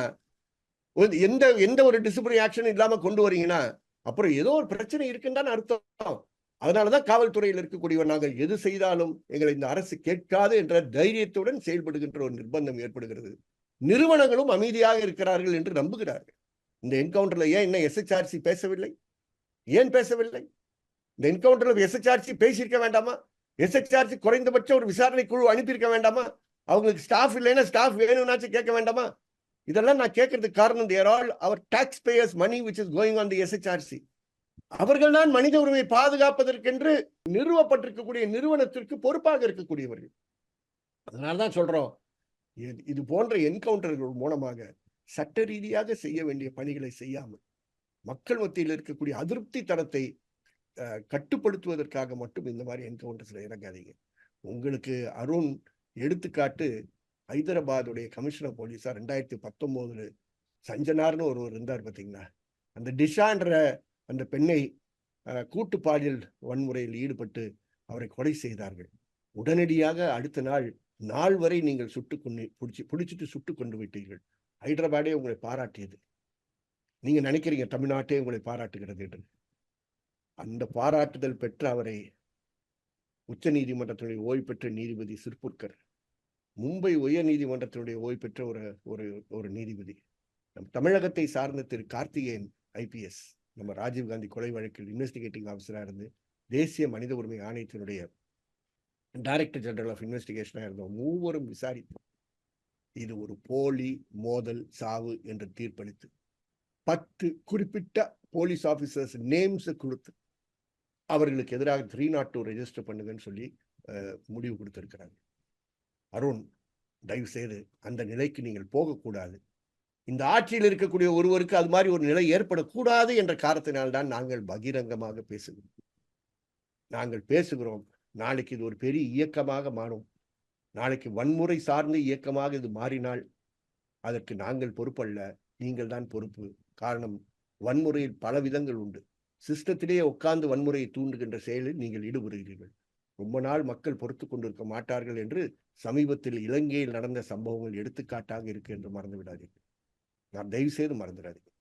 எந்த ஒரு டிசிப்ளினரி ஆக்ஷன் இல்லாம கொண்டு வரீங்கன்னா, அப்புறம் ஏதோ ஒரு பிரச்சனை இருக்குன்னு அர்த்தம். அதனாலதான் காவல்துறையில் இருக்கக்கூடியவர், நாங்கள் எது செய்தாலும் எங்களை இந்த அரசு கேட்காது என்ற தைரியத்துடன் செயல்படுகின்ற ஒரு நிர்பந்தம் ஏற்படுகிறது. நிறுவனங்களும் அமைதியாக இருக்கிறார்கள் என்று நம்புகிறார்கள். இந்த என்கவுண்டர்ல ஏன் இன்னும் எஸ்ஹெச்ஆர்சி பேசவில்லை? ஏன் பேசவில்லை? இந்த என்கவுண்டர்ல எஸ்ஹெச்ஆர்சி பேசியிருக்க வேண்டாமா? எஸ்ஹெச்ஆர்சி குறைந்தபட்ச ஒரு விசாரணை குழு அனுப்பியிருக்க வேண்டாமா? அவங்களுக்கு ஸ்டாஃப் இல்லைன்னா ஸ்டாஃப் வேணும்னாச்சும் கேட்க வேண்டாமா? இதெல்லாம் நான் கேட்கறதுக்கு காரணம், they are all our taxpayers money which is going on the SHRC. அவர்கள் தான் மனித உரிமை பாதுகாப்பதற்கென்று நிறுவப்பட்டிருக்கக்கூடிய நிறுவனத்திற்கு பொறுப்பாக இருக்கக்கூடியவர்கள். அதனால்தான் சொல்றோம், இது போன்ற என்கவுண்டர்கள் மூலமாக சட்ட ரீதியாக செய்ய வேண்டிய பணிகளை செய்யாமல் மக்கள் மத்தியில் இருக்கக்கூடிய அதிருப்தி தரத்தை கட்டுப்படுத்துவதற்காக மட்டும் இந்த மாதிரி என்கவுண்டர்ஸ்ல இறங்காதீங்க. உங்களுக்கு அருண் எடுத்துக்காட்டு, ஹைதராபாதுடைய கமிஷனர் போலீஸா 2019 சஞ்சனார்னு ஒருவர் இருந்தார் பார்த்தீங்களா? அந்த டிஷான்ற அந்த பெண்ணை கூட்டு பாலியல் வன்முறையில் ஈடுபட்டு அவரை கொலை செய்தார்கள். உடனடியாக அடுத்த நாள் வரை நீங்கள் பிடிச்சிட்டு சுட்டு கொண்டு விட்டீர்கள். ஹைதராபாடே உங்களை பாராட்டியது. நீங்க நினைக்கிறீங்க தமிழ்நாட்டே உங்களை பாராட்டுகிறது என்று. அந்த பாராட்டுதல் பெற்ற அவரை உச்ச நீதிமன்றத்தினுடைய ஓய்வு பெற்ற நீதிபதி சிர்புர்கர், மும்பை உயர் நீதிமன்றத்தினுடைய ஓய்வு பெற்ற ஒரு நீதிபதி, நம் தமிழகத்தை சார்ந்த திரு கார்த்திகேயன் ஐபிஎஸ், நம்ம ராஜீவ்காந்தி கொலை வழக்கில் இன்வெஸ்டிகேட்டிங் ஆஃபீஸரா இருந்து தேசிய மனித உரிமை ஆணையத்தினுடைய டைரக்டர் ஜெனரல் ஆஃப் இன்வெஸ்டிகேஷனா இருந்தோம். மூவரும் விசாரித்தோம். இது ஒரு போலி மோதல் சாவு என்று தீர்ப்பளித்து 10 குறிப்பிட்ட போலீஸ் ஆபீசர்ஸ் நேம்ஸ் கொடுத்து அவர்களுக்கு எதிராக 302 ரெஜிஸ்டர் பண்ணுங்கன்னு சொல்லி முடிவு கொடுத்திருக்கிறாங்க. அருண், தயவு செய்து அந்த நிலைக்கு நீங்கள் போகக்கூடாது. இந்த ஆட்சியில் இருக்கக்கூடிய ஒருவருக்கு அது மாதிரி ஒரு நிலை ஏற்படக்கூடாது என்ற காரணத்தினால்தான் நாங்கள் பகிரங்கமாக பேசுகிறோம். நாளைக்கு இது ஒரு பெரிய இயக்கமாக மாறும். நாளைக்கு வன்முறை சார்ந்த இயக்கமாக இது மாறினால் அதற்கு நாங்கள் பொறுப்பல்ல, நீங்கள் தான் பொறுப்பு. காரணம், வன்முறையில் பல விதங்கள் உண்டு. சிஸ்டத்திலேயே உட்கார்ந்து வன்முறையை தூண்டுகின்ற செயலில் நீங்கள் ஈடுபடுகிறீர்கள். ரொம்ப நாள் மக்கள் பொறுத்து கொண்டிருக்க மாட்டார்கள் என்று சமீபத்தில் இலங்கையில் நடந்த சம்பவங்கள் எடுத்துக்காட்டாக இருக்கு என்று மறந்து விடாதீர்கள். நான் தயவு செய்து மறந்துடாதீங்க.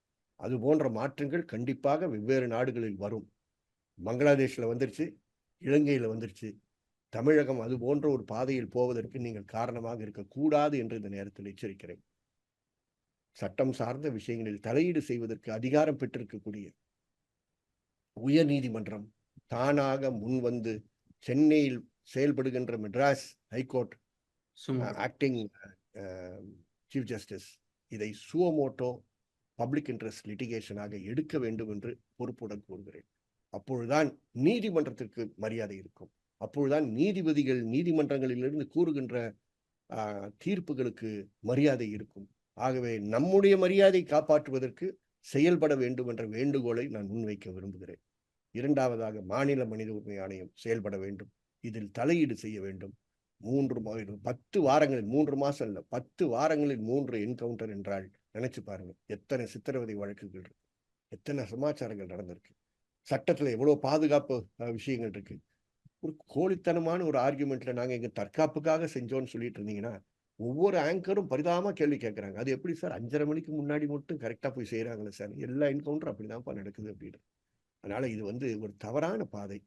அது போன்ற மாற்றங்கள் கண்டிப்பாக வெவ்வேறு நாடுகளில் வரும். பங்களாதேஷ்ல வந்துருச்சு, இலங்கையில வந்துருச்சு. தமிழகம் அது போன்ற ஒரு பாதையில் போவதற்கு நீங்கள் காரணமாக இருக்கக்கூடாது என்று இந்த நேரத்தில் எச்சரிக்கிறேன். சட்டம் சார்ந்த விஷயங்களில் தலையீடு செய்வதற்கு அதிகாரம் பெற்றிருக்கக்கூடிய உயர் நீதிமன்றம் தானாக முன்வந்து சென்னையில் செயல்படுகின்ற Madras high court acting chief justice இதை சுவமோட்டோ பப்ளிக் இன்ட்ரெஸ்ட் லிட்டிகேஷனாக எடுக்க வேண்டும் என்று பொறுப்புடன் கூறுகிறேன். அப்பொழுதுதான் நீதிமன்றத்திற்கு மரியாதை இருக்கும். அப்பொழுதுதான் நீதிபதிகள் நீதிமன்றங்களிலிருந்து கூறுகின்ற தீர்ப்புகளுக்கு மரியாதை இருக்கும். ஆகவே நம்முடைய மரியாதை காப்பாற்றுவதற்கு செயல்பட வேண்டும் என்ற வேண்டுகோளை நான் முன்வைக்க விரும்புகிறேன். இரண்டாவதாக, மாநில மனித உரிமை ஆணையம் செயல்பட வேண்டும். இதில் தலையீடு செய்ய வேண்டும். 10 வாரங்களில் 3 மாசம் இல்ல, 10 வாரங்களில் 3 என்கவுண்டர் என்றால் நினைச்சு பாருங்க, எத்தனை சித்திரவதை வழக்குகள் இருக்கு, எத்தனை சமாச்சாரங்கள் நடந்திருக்கு, சட்டத்துல எவ்வளவு பாதுகாப்பு விஷயங்கள் இருக்கு. ஒரு கோழித்தனமான ஒரு ஆர்குமெண்ட்ல நாங்க எங்க தற்காப்புக்காக செஞ்சோம்னு சொல்லிட்டு இருந்தீங்கன்னா ஒவ்வொரு ஆங்கரும் பரிதாபமா கேள்வி கேட்கறாங்க. அது எப்படி சார் 5:30 மணிக்கு முன்னாடி மட்டும் கரெக்டா போய் செய்யறாங்களே சார், எல்லா என்கவுண்டரும் அப்படிதான்ப்பா நடக்குது அப்படின்னு. அதனால இது ஒரு தவறான பாதை,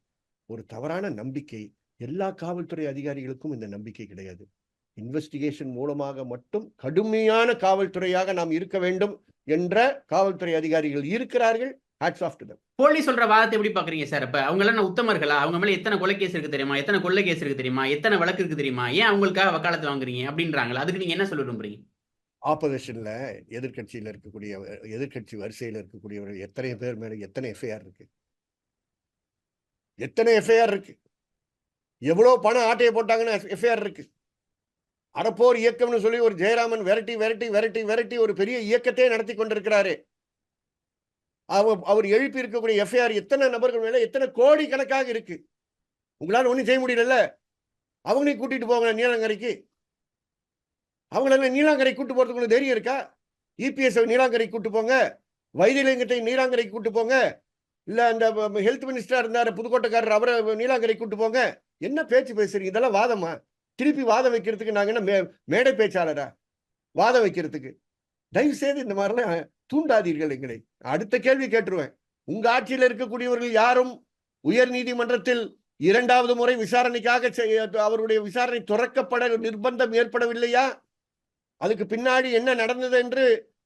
ஒரு தவறான நம்பிக்கை. எல்லா காவல்துறை அதிகாரிகளுக்கும் இந்த நம்பிக்கை கிடையாது. இன்வெஸ்டிகேஷன் மூலமாக மட்டும் கடுமையான காவல்துறையாக நாம் இருக்க வேண்டும் என்ற காவல்துறை அதிகாரிகள் இருக்கிறார்கள். Hats off to them. Police சொல்ற வாதத்தை எப்படி பாக்குறீங்க சார்? அப்ப அவங்க எல்லாம் உத்தமர்களா? அவங்க மேல எத்தனை கொலை கேஸ் இருக்கு தெரியுமா? எத்தனை கொள்ளை கேஸ் இருக்கு தெரியுமா? எத்தனை வழக்கு இருக்கு தெரியுமா? ஏன் அவங்களுக்காக வக்காலத்து வாங்குறீங்க அப்படின்றாங்களா? அதுக்கு நீங்க என்ன சொல்ல விரும்புறீங்க? ஆப்போசிஷன்ல எதிர்கட்சியில் இருக்கக்கூடிய எதிர்கட்சி வரிசையில் இருக்கக்கூடியவர்கள் எத்தனை பேர் மேல எத்தனை எஃப்ஐஆர் இருக்கு? எத்தனை எஃப்ஐஆர் இருக்கு? எவ்வளவு பணம் ஆட்டையை போட்டாங்கன்னு எஃப்ஐஆர் இருக்கு. அறப்போர் இயக்கம்னு சொல்லி ஒரு ஜெயராமன் விரட்டி விரட்டி விரட்டி விரட்டி ஒரு பெரிய இயக்கத்தையே நடத்தி கொண்டிருக்கிறாரு. அவர் எழுப்பி இருக்கக்கூடிய எஃப்ஐஆர் எத்தனை நபர்கள் மேல எத்தனை கோடி கணக்காக இருக்கு. உங்களால ஒண்ணும் செய்ய முடியல. அவங்களையும் கூட்டிட்டு போங்க நீலாங்கரைக்கு. அவங்கள நீலாங்கரை கூட்டு போறதுக்கு தைரியம் இருக்கா? இபிஎஸ் நீலாங்கரை கூட்டு போங்க, வைத்தியலிங்கத்தை நீலாங்கரை கூட்டு போங்க, இல்ல அந்த ஹெல்த் மினிஸ்டரா இருந்தாரு புதுக்கோட்டைக்காரர் அவரை நீலாங்கரை கூட்டு போங்க. என்ன பேச்சு பேசுறீங்க? இதெல்லாம் வாதமா? திருப்பி வாதம் வைக்கிறதுக்கு நாங்க என்ன மேடை பேச்சாளரா? வாதம் வைக்கிறதுக்கு தயவு செய்து இந்த மாதிரிலாம் தூண்டாதீர்கள் எங்களை. அடுத்த கேள்வி கேட்டுருவேன். உங்க ஆட்சியில் இருக்கக்கூடியவர்கள் யாரும் உயர் நீதிமன்றத்தில் 2வது முறை விசாரணைக்காக அவருடைய விசாரணை துறக்கப்பட நிர்பந்தம் ஏற்படவில்லையா? அதுக்கு பின்னாடி என்ன நடந்தது என்று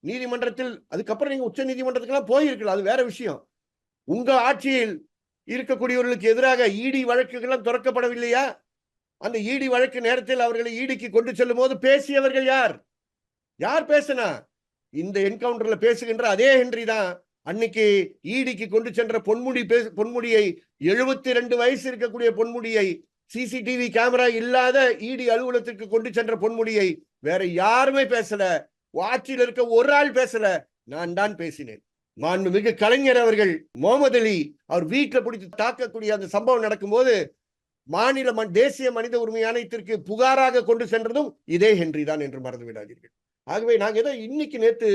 நீதிமன்றத்தில், அதுக்கப்புறம் நீங்க உச்ச நீதிமன்றத்துக்கெல்லாம் போயிருக்கலாம், அது வேற விஷயம். உங்க ஆட்சியில் இருக்கக்கூடியவர்களுக்கு எதிராக இடி வழக்குகள்லாம் துறக்கப்படவில்லையா? அந்த இடி வழக்கு நேரத்தில் அவர்களை ஈடிக்கு கொண்டு செல்லும் போது பேசியவர்கள் யார்? யார் பேசினா? இந்த என்கவுண்டர்ல பேசுகின்ற அதே ஹென்றி தான் அன்னைக்கு ஈடிக்கு கொண்டு சென்ற பொன்முடியை 72 வயசு இருக்கக்கூடிய பொன்முடியை, சிசிடிவி கேமரா இல்லாத இடி அலுவலகத்திற்கு கொண்டு சென்ற பொன்முடியை வேற யாருமே பேசல. ஆட்சியில் இருக்க ஒரு ஆள் பேசல. நான் தான் பேசினேன். மாண்புமிகு கலைஞர் அவர்கள் முகமது அலி அவர் வீட்டில் பிடித்து தாக்கக்கூடிய அந்த சம்பவம் நடக்கும்போது தேசிய மனித உரிமை ஆணையத்திற்கு புகாராக கொண்டு சென்றதும் இதே ஹென்றி தான் என்று மறந்து விடாதீர்கள். ஆகவே நாங்க ஏதோ இன்னைக்கு நேற்று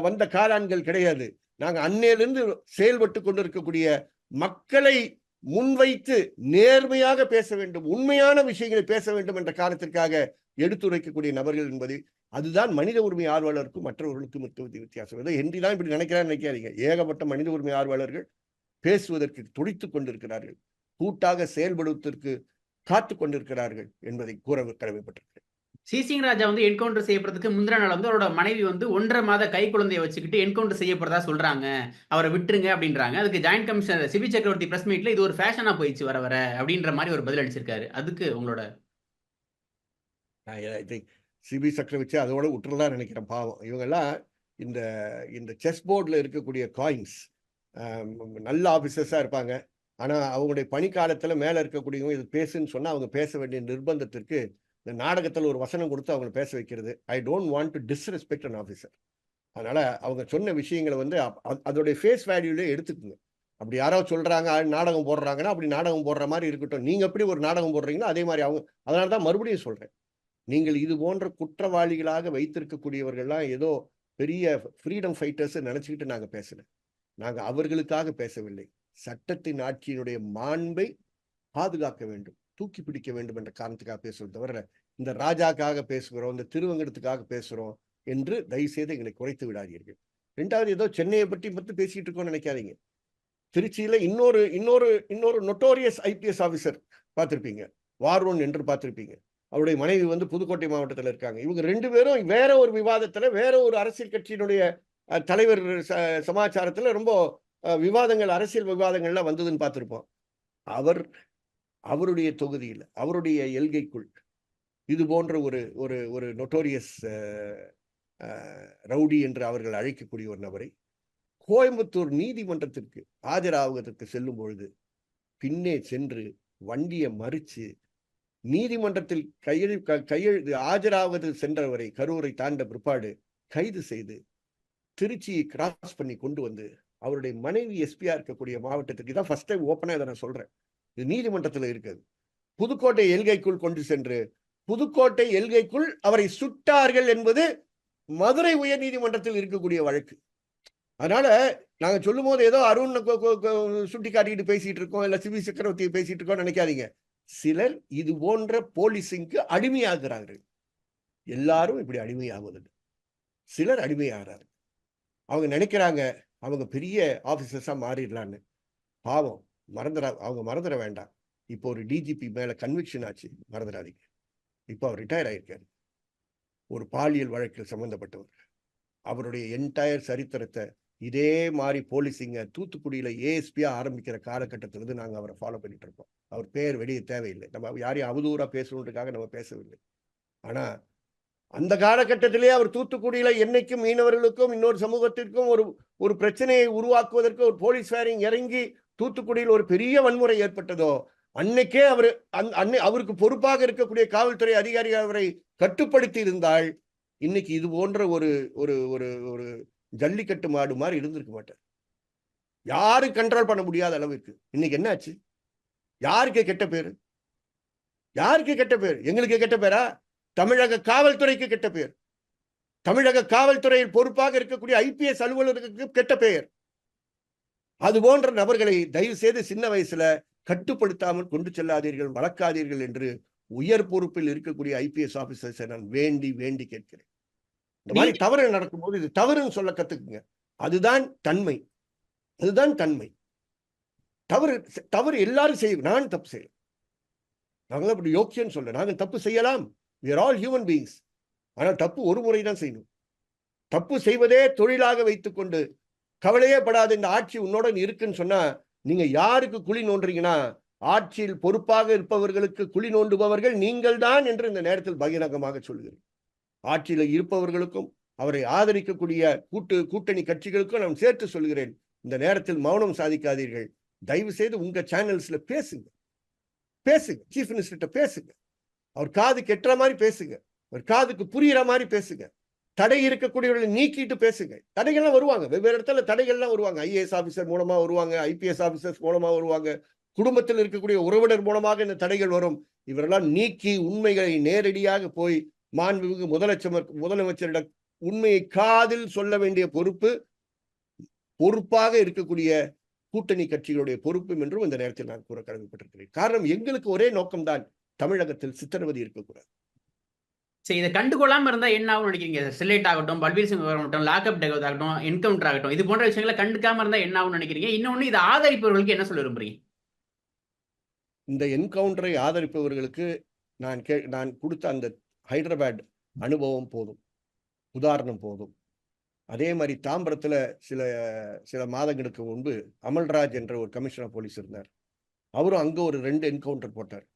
வந்த காலான்கள் கிடையாது. நாங்க அன்னையிலிருந்து செயல்பட்டு கொண்டிருக்கக்கூடிய மக்களை முன்வைத்து நேர்மையாக பேச வேண்டும், உண்மையான விஷயங்களை பேச வேண்டும் என்ற காரணத்திற்காக எடுத்துரைக்கக்கூடிய நபர்கள் என்பது அதுதான் மனித உரிமை ஆர்வலருக்கும் மற்றவர்களுக்கும் இருக்க வித்தியாசம். ஏதோ ஹென்றி தான் இப்படி நினைக்காதீங்க. ஏகப்பட்ட மனித உரிமை ஆர்வலர்கள் பேசுவதற்கு துடித்துக் கொண்டிருக்கிறார்கள், கூட்டாக செயல்படுவதற்கு காத்துக் கொண்டிருக்கிறார்கள் என்பதை கூற கடமைப்பட்டிருக்கிறேன். சிசிங் ராஜா என்கவுண்டர் செய்யப்படுறதுக்கு முந்தின நாள் அவரோட மனைவி 1.5 மாத கை குழந்தைய வச்சுக்கிட்டு என்கவுண்டர் செய்யப்படுறதா சொல்றாங்க, அவரை விட்டுருங்க அப்படின்றாங்க. அதுக்கு ஜாயிண்ட் கமிஷனர் சிபி சக்கரவர்த்தி பிரஸ் மீட்ல இது ஒரு ஃபேஷனா போயிடுச்சு வர வர அப்படின்ற மாதிரி ஒரு பதில் அளிச்சிருக்காரு. அதுக்கு உங்களோட சிபி சக்கரவர்த்தி அதோட விட்டுறதான் நினைக்கிறேன். பாவம் இவங்கெல்லாம் இந்த இந்த செஸ் போர்டில் இருக்கக்கூடிய காயின்ஸ் நல்ல ஆபீசர்ஸா இருப்பாங்க. ஆனா அவங்களுடைய பணிக்காலத்துல மேல இருக்கக்கூடியவங்க இது பேசுன்னு சொன்னா அவங்க பேச வேண்டிய நிர்பந்தத்திற்கு இந்த நாடகத்தில் ஒரு வசனம் கொடுத்து அவங்களை பேச வைக்கிறது. I don't want to disrespect an officer. அதனால அவங்க சொன்ன விஷயங்களை அதோடைய ஃபேஸ் வேல்யூலே எடுத்துக்குங்க. அப்படி யாராவது சொல்றாங்க நாடகம் போடுறாங்கன்னா அப்படி நாடகம் போடுற மாதிரி இருக்கட்டும். நீங்க எப்படி ஒரு நாடகம் போடுறீங்களோ அதே மாதிரி அவங்க. அதனால தான் மறுபடியும் சொல்றேன், நீங்கள் இது போன்ற குற்றவாளிகளாக வைத்திருக்கக்கூடியவர்கள்லாம் ஏதோ பெரிய ஃப்ரீடம் ஃபைட்டர்ஸ் நினைச்சுக்கிட்டு நாங்க பேசல. நாங்க அவர்களுக்காக பேசவில்லை. சட்டத்தின் ஆட்சியினுடைய மாண்பை பாதுகாக்க வேண்டும், தூக்கி பிடிக்க வேண்டும் என்ற காரணத்துக்காக பேசுறோம் தவிர இந்த ராஜாக்காக பேசுகிறோம், இந்த திருவங்கடத்துக்காக பேசுறோம் என்று தயவுசெய்து எங்களை குறைத்து விடாதீர்கள். 2வது ஏதோ சென்னையை பற்றி பேசிட்டு இருக்கோம்னு நினைக்காதீங்க. திருச்சியில இன்னொரு நொட்டோரியஸ் ஐபிஎஸ் ஆபிசர் பார்த்திருப்பீங்க, வார்ரோன் என்று பார்த்திருப்பீங்க. அவருடைய மனைவி புதுக்கோட்டை மாவட்டத்தில் இருக்காங்க. இவங்க 2 பேரும் வேற ஒரு விவாதத்துல வேற ஒரு அரசியல் கட்சியினுடைய தலைவர் சமாச்சாரத்துல ரொம்ப விவாதங்கள், அரசியல் விவாதங்கள்லாம் வந்ததுன்னு பார்த்திருப்போம். அவருடைய தொகுதியில் அவருடைய எல்கைக்குள் இது போன்ற ஒரு நொட்டோரியஸ் ரவுடி என்று அவர்கள் அழைக்கக்கூடிய ஒரு நபரை கோயம்புத்தூர் நீதிமன்றத்திற்கு ஆஜராவதற்கு செல்லும் பொழுது பின்னே சென்று வண்டியை மறிச்சு நீதிமன்றத்தில் ஆஜராவது சென்றவரை கரூரை தாண்ட பிற்பாடு கைது செய்து திருச்சியை கிராஸ் பண்ணி கொண்டு வந்து அவருடைய மனைவி எஸ்பியா இருக்கக்கூடிய மாவட்டத்துக்கு தான் ஃபர்ஸ்ட் டைம் ஓப்பனா இதை நான் சொல்றேன். இது நீதிமன்றத்தில் இருக்குது. புதுக்கோட்டை எல்கைக்குள் கொண்டு சென்று புதுக்கோட்டை எல்கைக்குள் அவரை சுட்டார்கள் என்பது மதுரை உயர் நீதிமன்றத்தில் இருக்கக்கூடிய வழக்கு. அதனால நாங்க சொல்லும் போது ஏதோ அருண் சுட்டி காட்டிட்டு பேசிட்டு இருக்கோம், இல்ல சிவி சக்கரவர்த்தியை பேசிட்டு இருக்கோம் நினைக்காதீங்க. சிலர் இது போன்ற போலீசிங்க்கு அடிமையாகிறார்கள். எல்லாரும் இப்படி அடிமையாவதில்லை, சிலர் அடிமையாகிறார்கள். அவங்க நினைக்கிறாங்க அவங்க பெரிய ஆபீசர்ஸா மாறிடலான்னு. பாவம் அவங்க மறந்துட வேண்டாம். இப்போ ஒரு டிஜிபி மேல கன்விக்ஷன் ஆச்சு, மறந்துடாதீங்க. இப்போ அவர் ரிட்டையர் ஆயிருக்காரு. ஒரு பாலியல் வழக்கில் சம்பந்தப்பட்டவர். அவருடைய என்டையர் சரித்திரத்தை இதே மாதிரி போலீசிங்க தூத்துக்குடியில ஏஎஸ்பியா ஆரம்பிக்கிற காலகட்டத்திலிருந்து நாங்க அவரை ஃபாலோ பண்ணிட்டு இருக்கோம். அவர் பேர் வெளியே தேவையில்லை, நம்ம யாரையும் அவதூறா பேசணுன்றதுக்காக நம்ம பேசவில்லை. ஆனா அந்த காலகட்டத்திலேயே அவர் தூத்துக்குடியில என்னைக்கும் மீனவர்களுக்கும் இன்னொரு சமூகத்திற்கும் ஒரு பிரச்சனையை உருவாக்குவதற்கு ஒரு போலீஸ் ஃபேரிங் இறங்கி தூத்துக்குடியில் ஒரு பெரிய வன்முறை ஏற்பட்டதோ அன்னைக்கே அவருக்கு பொறுப்பாக இருக்கக்கூடிய காவல்துறை அதிகாரிகள் அவரை கட்டுப்படுத்தி இருந்தால் இன்னைக்கு இது போன்ற ஒரு ஒரு ஒரு ஒரு ஜல்லிக்கட்டு மாடு மாதிரி இருந்திருக்க மாட்டார். யாரும் கண்ட்ரோல் பண்ண முடியாத அளவுக்கு. இன்னைக்கு என்ன ஆச்சு? யாருக்கு கெட்ட பேரு? யாருக்கு கெட்ட பேர்? எங்களுக்கு கெட்ட பேரா? தமிழக காவல்துறைக்கு கெட்ட பெயர். தமிழக காவல்துறையில் பொறுப்பாக இருக்கக்கூடிய ஐபிஎஸ் அலுவலருக்கு கெட்ட பெயர். அது போன்ற நபர்களை தயவு செய்து சின்ன வயசுல கட்டுப்படுத்தாமல் கொண்டு செல்லாதீர்கள், வளர்க்காதீர்கள் என்று உயர் பொறுப்பில் இருக்கக்கூடிய ஐபிஎஸ் ஆபீசர்ஸை நான் வேண்டி வேண்டி கேட்கிறேன். இந்த மாதிரி தவறு நடக்கும்போது இது தவறுன்னு சொல்ல கத்துக்குங்க. அதுதான் தன்மை. அதுதான் தன்மை. தவறு எல்லாரும் செய்யும். நான் தப்பு செய்யலாம். நாங்கள் அப்படி யோக்கியன்னு சொல்ல, நாங்கள் தப்பு செய்யலாம். We are all human beings. ஆனால் தப்பு ஒரு முறை தான் செய்யணும். தப்பு செய்வதே தொழிலாக வைத்துக் கொண்டு கவலையே படாத இந்த ஆட்சி உன்னுடன் இருக்குன்னு சொன்னா நீங்க யாருக்கு குழி நோண்டுறீங்கன்னா ஆட்சியில் பொறுப்பாக இருப்பவர்களுக்கு குழி நோண்டுபவர்கள் நீங்கள் தான் என்று இந்த நேரத்தில் பகிரங்கமாக சொல்கிறேன். ஆட்சியில் இருப்பவர்களுக்கும் அவரை ஆதரிக்கக்கூடிய கூட்டணி கட்சிகளுக்கும் நான் சேர்த்து சொல்கிறேன், இந்த நேரத்தில் மௌனம் சாதிக்காதீர்கள். தயவு செய்து உங்க சேனல்ஸ்ல பேசுங்க. சீஃப் மினிஸ்டர்கிட்ட பேசுங்க. அவர் காது கெட்டுற மாதிரி பேசுங்க. அவர் காதுக்கு புரியுற மாதிரி பேசுங்க. தடை இருக்கக்கூடியவர்களை நீக்கிட்டு பேசுங்க. தடைகள்லாம் வருவாங்க, வெவ்வேறு இடத்துல தடைகள்லாம் வருவாங்க. ஐஏஎஸ் ஆபீசர் மூலமா வருவாங்க, ஐபிஎஸ் ஆபீசர்ஸ் மூலமா வருவாங்க, குடும்பத்தில் இருக்கக்கூடிய உறவினர் மூலமாக இந்த தடைகள் வரும். இவரெல்லாம் நீக்கி உண்மைகளை நேரடியாக போய் மாண்புமிகு முதலமைச்சரிடம் உண்மையை காதில் சொல்ல வேண்டிய பொறுப்பாக இருக்கக்கூடிய கூட்டணி கட்சிகளுடைய பொறுப்பு என்றும் இந்த நேரத்தில் நான் கூற கடமைப்பட்டிருக்கிறேன். காரணம், எங்களுக்கு ஒரே நோக்கம்தான், தமிழகத்தில் சித்திரவதை இருக்கக்கூடாது. சரி, இதை கண்டுகொள்ளாம இருந்தா என்ன ஆகும் நினைக்கிறீங்க? சிலேட் ஆகட்டும், பல்பீர் சிங் ஆகட்டும், லாக்அப் டெக் ஆகட்டும், என்கவுண்டர் ஆகட்டும், இது போன்ற விஷயங்களை கண்டுக்காம இருந்தா என்ன ஆகும் நினைக்கிறீங்க? இன்னொன்னு, இதை ஆதரிப்பவர்களுக்கு என்ன சொல்ல விரும்புறீங்க? இந்த என்கவுண்டரை ஆதரிப்பவர்களுக்கு நான் கொடுத்த அந்த ஹைதராபாத் அனுபவம் போதும், உதாரணம் போதும். அதே மாதிரி தாம்பரத்துல சில மாதங்களுக்கு முன்பு அமல்ராஜ் என்ற ஒரு கமிஷனர் போலீஸ் இருந்தார். அவரும் அங்க ஒரு 2 என்கவுண்டர் போட்டார்.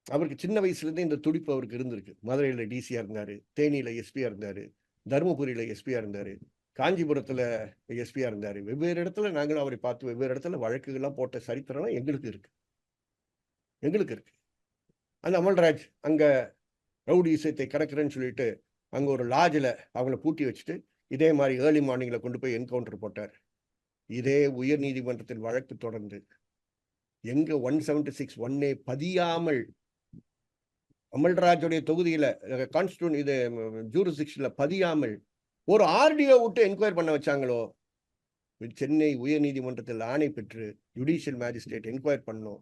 அவருக்கு சின்ன வயசுல இருந்தே இந்த துடிப்பு அவருக்கு இருந்திருக்கு. மதுரையில டிசியா இருந்தாரு, தேனியில எஸ்பியா இருந்தாரு, தருமபுரியில எஸ்பியா இருந்தாரு, காஞ்சிபுரத்துல எஸ்பியா இருந்தாரு. வெவ்வேறு இடத்துல நாங்களும் அவரை பார்த்து வெவ்வேறு இடத்துல வழக்குகள்லாம் போட்ட சரித்திரம் எங்களுக்கு இருக்கு. அந்த அமல்ராஜ் அங்க ரவுடி விஷயத்தை கடக்கிறேன்னு சொல்லிட்டு அங்க ஒரு லாட்ஜில் அவங்கள பூட்டி வச்சுட்டு இதே மாதிரி ஏர்லி மார்னிங்ல கொண்டு போய் என்கவுண்டர் போட்டார். இதே உயர் நீதிமன்றத்தில் வழக்கு தொடர்ந்து எங்க 176(1A) பதியாமல் அமல்ராஜுடைய தொகுதியில கான்ஸ்டிடியூஷன் இது ஜூரிஸ்டிக்ஷன்ல பதியாமல் ஒரு ஆர்டிஓ விட்டு என்கொயர் பண்ண வச்சாங்களோ, சென்னை உயர் நீதிமன்றத்தில் ஆணை பெற்று ஜுடிஷியல் மேஜிஸ்ட்ரேட் என்கொயர் பண்ணோம்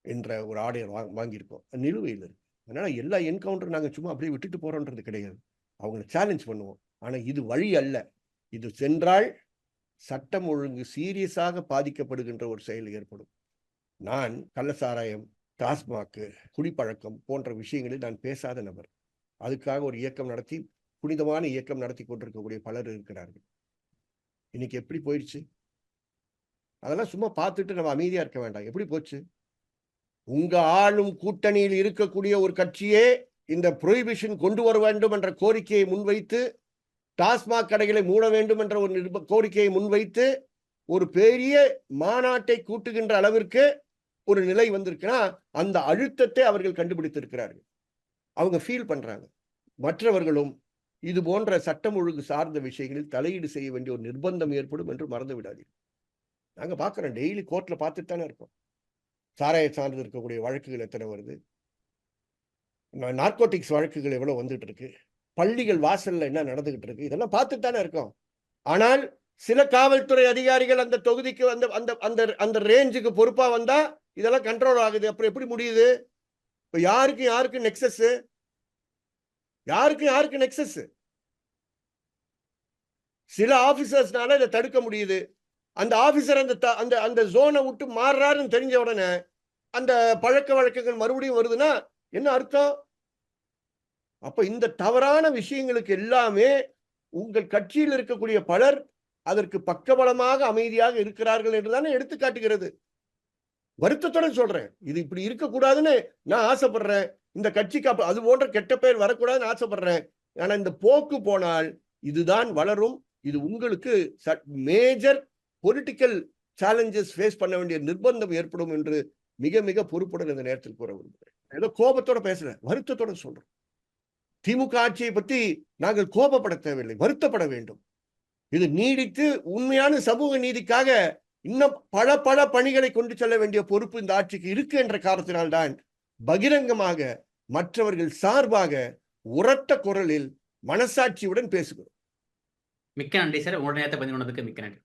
என்ற ஒரு ஆர்டர் வாங்கியிருக்கோம். நிலுவையில் இருக்கு. அதனால எல்லா என்கவுண்டரும் நாங்கள் சும்மா அப்படியே விட்டுட்டு போறோன்றது கிடையாது. அவங்களை சேலஞ்ச் பண்ணுவோம். ஆனா இது வழி அல்ல. இது சென்றால் சட்டம் ஒழுங்கு சீரியஸாக பாதிக்கப்படுகின்ற ஒரு செயல் ஏற்படும். நான் கள்ளசாராயம், டாஸ்மாக், குடிப்பழக்கம் போன்ற விஷயங்களில் நான் பேசாத நபர். அதுக்காக ஒரு இயக்கம் நடத்தி, புனிதமான இயக்கம் நடத்தி கொண்டிருக்கக்கூடிய பலர் இருக்கிறார்கள். இன்னைக்கு எப்படி போயிடுச்சு? அதெல்லாம் சும்மா பார்த்துட்டு நம்ம அமைதியா இருக்க வேண்டாம். எப்படி போச்சு? உங்க ஆளும் கூட்டணியில் இருக்கக்கூடிய ஒரு கட்சியே இந்த புரோஹிபிஷன் கொண்டு வர வேண்டும் என்ற கோரிக்கையை முன்வைத்து, டாஸ்மாக் கடைகளை மூட வேண்டும் என்ற ஒரு கோரிக்கையை முன்வைத்து ஒரு பெரிய மாநாட்டை கூட்டுகின்ற அளவிற்கு ஒரு நிலை வந்திருக்குன்னா அந்த அழுத்தத்தை அவர்கள் கண்டுபிடித்திருக்கிறார்கள். அவங்க ஃபீல் பண்றாங்க. மற்றவர்களும் இது போன்ற சட்டம் ஒழுங்கு சார்ந்த விஷயங்களில் தலையீடு செய்ய வேண்டிய ஒரு நிர்பந்தம் ஏற்படும் என்று மறந்து விடாதீர்கள். நாங்க பார்க்கிறோம், டெய்லி கோர்ட்ல பார்த்துட்டு தானே இருக்கோம். சாராய சார்ந்து இருக்கக்கூடிய வழக்குகள் எத்தனை வருது, நார்கோட்டிக்ஸ் வழக்குகள் எவ்வளவு வந்துட்டு இருக்கு, பள்ளிகள் வாசல்ல என்ன நடந்துகிட்டு இருக்கு, இதெல்லாம் பார்த்துட்டு தானே இருக்கோம். ஆனால் சில காவல்துறை அதிகாரிகள் அந்த தொகுதிக்கு அந்த ரேஞ்சுக்கு பொறுப்பா வந்தா இதெல்லாம் கண்ட்ரோல் ஆகுது. அப்புறம் எப்படி முடியுது? இப்ப யாருக்கு நெக்ஸஸ்? யாருக்கு நெக்ஸஸ்? சில ஆபீசர்ஸ்னால இதை தடுக்க முடியுது. அந்த ஆபீசர் அந்த அந்த ஜோனை விட்டு மாறுறாருன்னு தெரிஞ்ச உடனே அந்த பழக்க வழக்கங்கள் மறுபடியும் வருதுன்னா என்ன அர்த்தம்? அப்ப இந்த தவறான விஷயங்களுக்கு எல்லாமே உங்கள் கட்சியில் இருக்கக்கூடிய பலர் அதற்கு பக்கபலமாக அமைதியாக இருக்கிறார்கள் என்றுதானே எடுத்து காட்டுகிறது. வருத்தத்துடன் சொல்றேன், இது இப்படி இருக்கக்கூடாதுன்னு நான் ஆசைப்படுறேன். இந்த கட்சிக்கு அது போன்ற கெட்ட பெயர் வரக்கூடாதுன்னு ஆசைப்படுறேன். ஆனா இந்த போக்கு போனால் இதுதான் வளரும். இது உங்களுக்கு மேஜர் பொலிட்டிக்கல் சேலஞ்சஸ் ஃபேஸ் பண்ண வேண்டிய நிர்பந்தம் ஏற்படும் என்று மிக மிக பொறுப்புடன் இந்த நேரத்தில் கூற விரும்புகிறேன். ஏதோ கோபத்தோட பேசல, வருத்தத்தோட சொல்றோம். திமுக ஆட்சியை பற்றி நாங்கள் கோபப்பட தேவையில்லை, வருத்தப்பட வேண்டும். இது நீடித்து உண்மையான சமூக நீதிக்காக இன்னும் பல பல பணிகளை கொண்டு செல்ல வேண்டிய பொறுப்பு இந்த ஆட்சிக்கு இருக்கு என்ற காரணத்தினால்தான் பகிரங்கமாக மற்றவர்கள் சார்பாக உரத்த குரலில் மனசாட்சியுடன் பேசுகிறோம். மிக்க நன்றி சார். உங்களோட நேரத்தை பதிவு பண்ணதுக்கு மிக்க நன்றி.